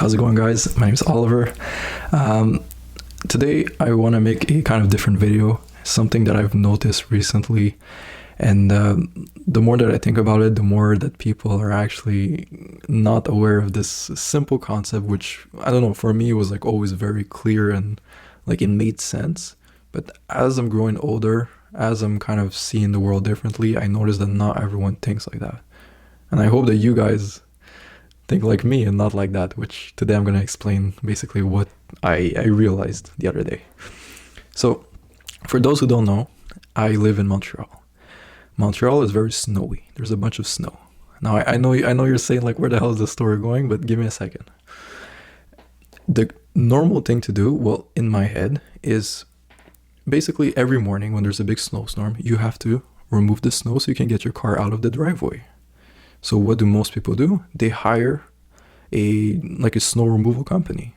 How's it going, guys? My name is Oliver. Today I want to make a kind of different video, something that I've noticed recently, and the more that I think about it, the more that people are actually not aware of this simple concept, which, I don't know, for me it was like always very clear and like it made sense. But as I'm growing older, as I'm kind of seeing the world differently, I notice that not everyone thinks like that. And I hope that you guys think like me and not like that, which today I'm going to explain basically what I realized the other day. So for those who don't know, I live in Montreal. Montreal is very snowy. There's a bunch of snow. Now I know you're saying like, where the hell is this story going? But give me a second. The normal thing to do, well, in my head, is basically every morning when there's a big snowstorm, you have to remove the snow so you can get your car out of the driveway. So what do most people do? They hire a snow removal company.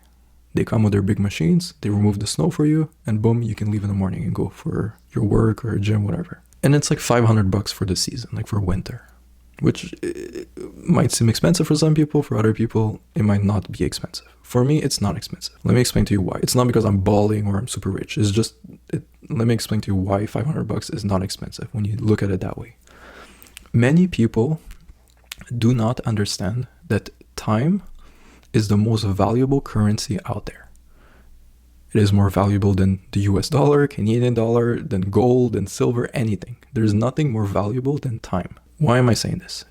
They come with their big machines, they remove the snow for you, and boom, you can leave in the morning and go for your work or a gym, whatever. And it's like $500 for the season, like for winter, which might seem expensive for some people. For other people, it might not be expensive. For me, it's not expensive. Let me explain to you why. It's not because I'm balling or I'm super rich. It's just, let me explain to you why $500 is not expensive when you look at it that way. Many people do not understand that time is the most valuable currency out there. It is more valuable than the US dollar, Canadian dollar, than gold, than silver, anything. There's nothing more valuable than time. Why am I saying this?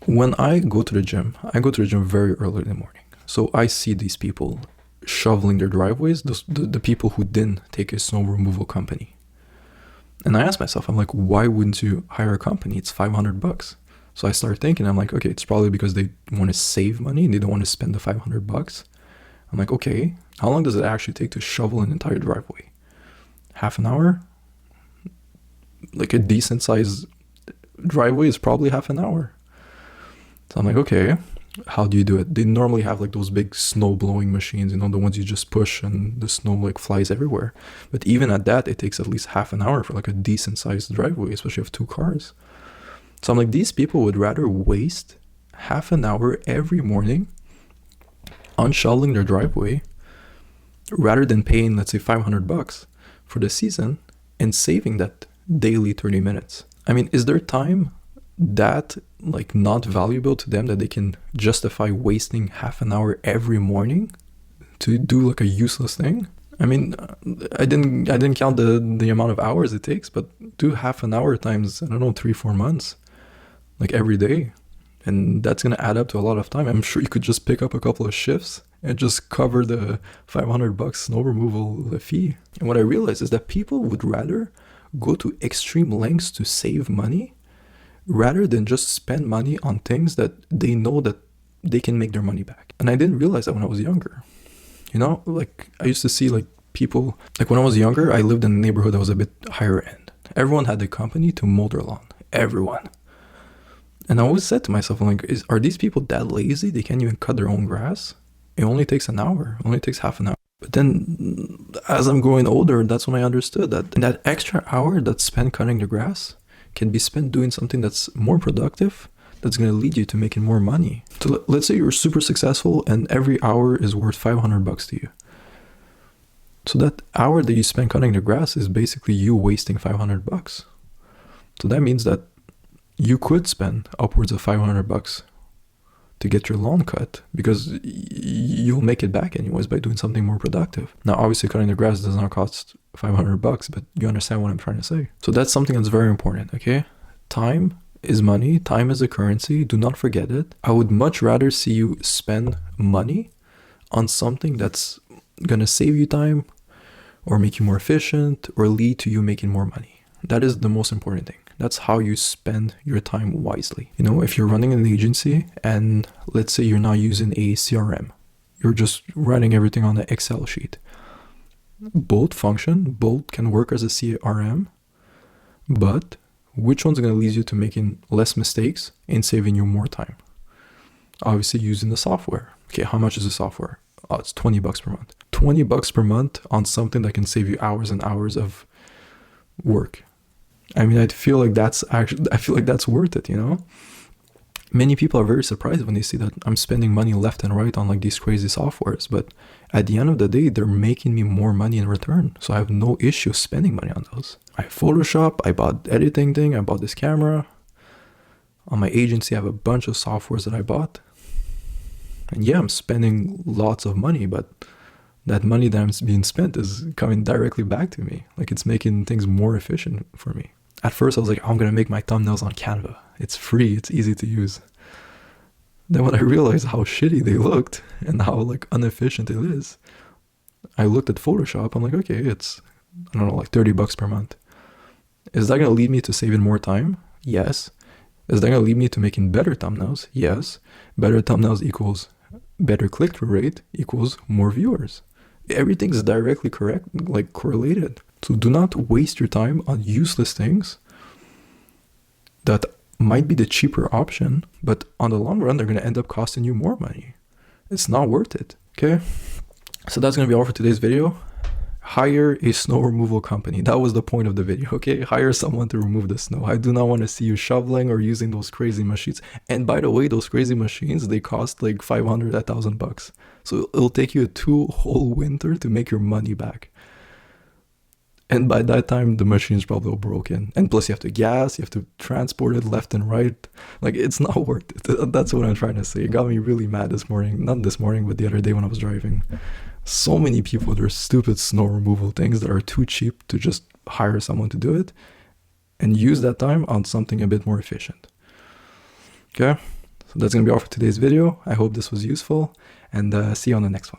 When I go to the gym, I go to the gym very early in the morning. So I see these people shoveling their driveways, the people who didn't take a snow removal company. And I ask myself, I'm like, why wouldn't you hire a company? It's $500. So I start thinking, I'm like, okay, it's probably because they want to save money and they don't want to spend the $500. I'm like, okay, how long does it actually take to shovel an entire driveway? Half an hour? Like a decent sized driveway is probably half an hour. So I'm like, okay, how do you do it? They normally have like those big snow blowing machines, the ones you just push and the snow like flies everywhere. But even at that, it takes at least half an hour for like a decent sized driveway, especially if you have two cars. So I'm like, these people would rather waste half an hour every morning on shoveling their driveway rather than paying, let's say, $500 for the season and saving that daily 30 minutes. I mean, is their time that like not valuable to them that they can justify wasting half an hour every morning to do like a useless thing? I mean, I didn't count the amount of hours it takes, but do half an hour times, I don't know, 3-4 months. Like every day, and that's going to add up to a lot of time. I'm sure you could just pick up a couple of shifts and just cover the $500 snow removal fee. And what I realized is that people would rather go to extreme lengths to save money rather than just spend money on things that they know that they can make their money back. And I didn't realize that when I was younger. Like I used to see like people, like when I was younger, I lived in a neighborhood that was a bit higher end. Everyone had the company to mow their lawn. Everyone. And I always said to myself, I'm like, are these people that lazy? They can't even cut their own grass? It only takes an hour. It only takes half an hour. But then as I'm growing older, that's when I understood that extra hour that's spent cutting the grass can be spent doing something that's more productive, that's going to lead you to making more money. So let's say you're super successful and every hour is worth $500 to you. So that hour that you spend cutting the grass is basically you wasting $500. So that means that you could spend upwards of $500 to get your lawn cut because you'll make it back anyways by doing something more productive. Now, obviously, cutting the grass does not cost $500, but you understand what I'm trying to say. So that's something that's very important, okay? Time is money. Time is a currency. Do not forget it. I would much rather see you spend money on something that's going to save you time or make you more efficient or lead to you making more money. That is the most important thing. That's how you spend your time wisely. If you're running an agency and let's say you're not using a CRM, you're just running everything on an Excel sheet. Both can work as a CRM, but which one's going to lead you to making less mistakes and saving you more time? Obviously using the software. Okay, how much is the software? Oh, it's $20 per month. $20 per month on something that can save you hours and hours of work. I mean, I feel like that's worth it, Many people are very surprised when they see that I'm spending money left and right on like these crazy softwares, but at the end of the day, they're making me more money in return. So I have no issue spending money on those. I have Photoshop, I bought editing thing, I bought this camera. On my agency, I have a bunch of softwares that I bought. And yeah, I'm spending lots of money, but that money that's being spent is coming directly back to me. Like, it's making things more efficient for me. At first, I was like, I'm going to make my thumbnails on Canva. It's free, it's easy to use. Then when I realized how shitty they looked and how like inefficient it is, I looked at Photoshop. I'm like, okay, it's, I don't know, like $30 per month. Is that going to lead me to saving more time? Yes. Is that going to lead me to making better thumbnails? Yes. Better thumbnails equals better click-through rate equals more viewers. Everything's directly correlated. So do not waste your time on useless things that might be the cheaper option, but on the long run, they're going to end up costing you more money. It's not worth it, okay? So that's going to be all for today's video. Hire a snow removal company. That was the point of the video, okay? Hire someone to remove the snow. I do not want to see you shoveling or using those crazy machines. And by the way, those crazy machines, they cost like $500, $1,000. So it'll take you 2 whole winter to make your money back. And by that time, the machine's probably all broken. And plus you have to gas, you have to transport it left and right. Like, it's not worth it. That's what I'm trying to say. It got me really mad this morning. Not this morning, but the other day when I was driving. So many people, there's stupid snow removal things that are too cheap to just hire someone to do it and use that time on something a bit more efficient. Okay? So that's going to be all for today's video. I hope this was useful, and see you on the next one.